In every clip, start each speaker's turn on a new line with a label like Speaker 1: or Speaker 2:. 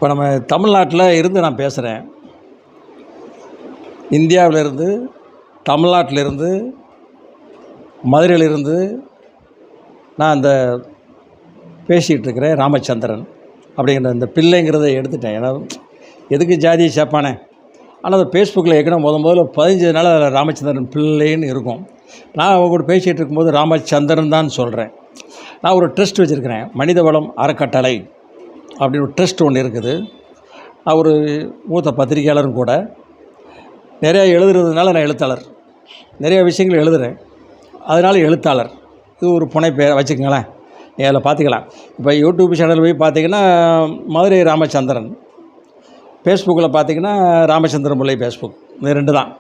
Speaker 1: இப்போ நம்ம தமிழ்நாட்டில் இருந்து நான் பேசுகிறேன். இந்தியாவிலிருந்து, தமிழ்நாட்டிலிருந்து, மதுரையிலிருந்து நான் அந்த பேசிகிட்டு இருக்கிறேன். ராமச்சந்திரன் அப்படிங்கிற இந்த பிள்ளைங்கிறத எடுத்துட்டேன். ஏன்னா எதுக்கு ஜாதியை சேர்ப்பானே. ஆனால் அந்த ஃபேஸ்புக்கில் ஏற்கனவே முதல்ல 15 நாள் அதில் ராமச்சந்திரன் பிள்ளைன்னு இருக்கும். நான் அவங்க கூட பேசிகிட்டு இருக்கும்போது ராமச்சந்திரன் தான் சொல்கிறேன். நான் ஒரு ட்ரஸ்ட் வச்சுருக்கிறேன், மனித வளம் அறக்கட்டளை அப்படின்னு ஒரு ட்ரஸ்ட் ஒன்று இருக்குது. நான் ஒரு மூத்த பத்திரிகையாளரும் கூட. நிறையா எழுதுறதுனால நான் எழுத்தாளர், நிறையா விஷயங்கள் எழுதுகிறேன், அதனால் எழுத்தாளர். இது ஒரு புனை பேர் வச்சுக்கோங்களேன், அதில் பார்த்துக்கலாம். இப்போ யூடியூப் சேனல் போய் பார்த்தீங்கன்னா மதுரை ராமச்சந்திரன், ஃபேஸ்புக்கில் பார்த்தீங்கன்னா ராமச்சந்திரன் பிள்ளை ஃபேஸ்புக், இது 2 தான்.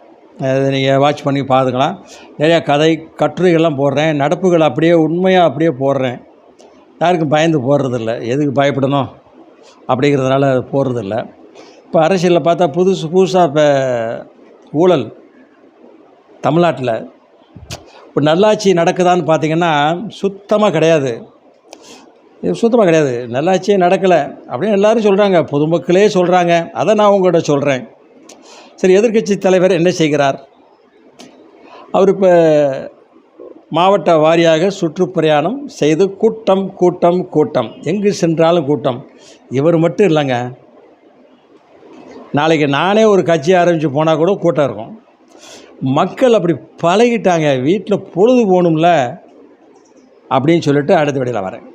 Speaker 1: அதை நீங்கள் வாட்ச் பண்ணி பார்த்துக்கலாம். நிறையா கதை கட்டுரைகள்லாம் போடுறேன், நடப்புகள் அப்படியே உண்மையாக அப்படியே போடுறேன். யாருக்கும் பயந்து போடுறதில்ல, எதுக்கு பயப்படணும் அப்படிங்கிறதுனால போடுறதில்ல. இப்போ அரசியலில் பார்த்தா புதுசாக இப்போ ஊழல் தமிழ்நாட்டில் இப்போ நல்லாட்சி நடக்குதான்னு பார்த்தீங்கன்னா சுத்தமாக கிடையாது. சுத்தமாக கிடையாது, நல்லாட்சியே நடக்கலை அப்படின்னு எல்லோரும் சொல்கிறாங்க, பொதுமக்களே சொல்கிறாங்க. அதை நான் உங்கள்கிட்ட சொல்கிறேன். சரி, எதிர்க்கட்சி தலைவர் என்ன செய்கிறார்? அவர் இப்போ மாவட்ட வாரியாக சுற்றுப்பிரயாணம் செய்து கூட்டம் கூட்டம் கூட்டம், எங்கு சென்றாலும் கூட்டம். இவர் மட்டும் இல்லைங்க, நாளைக்கு நானே ஒரு கட்சி ஆரம்பித்து போனால் கூட கூட்டம் இருக்கும். மக்கள் அப்படி பழகிட்டாங்க, வீட்டில் பொழுது போகணும்ல அப்படின்னு சொல்லிட்டு அடுத்த வெளியில் வரேன்.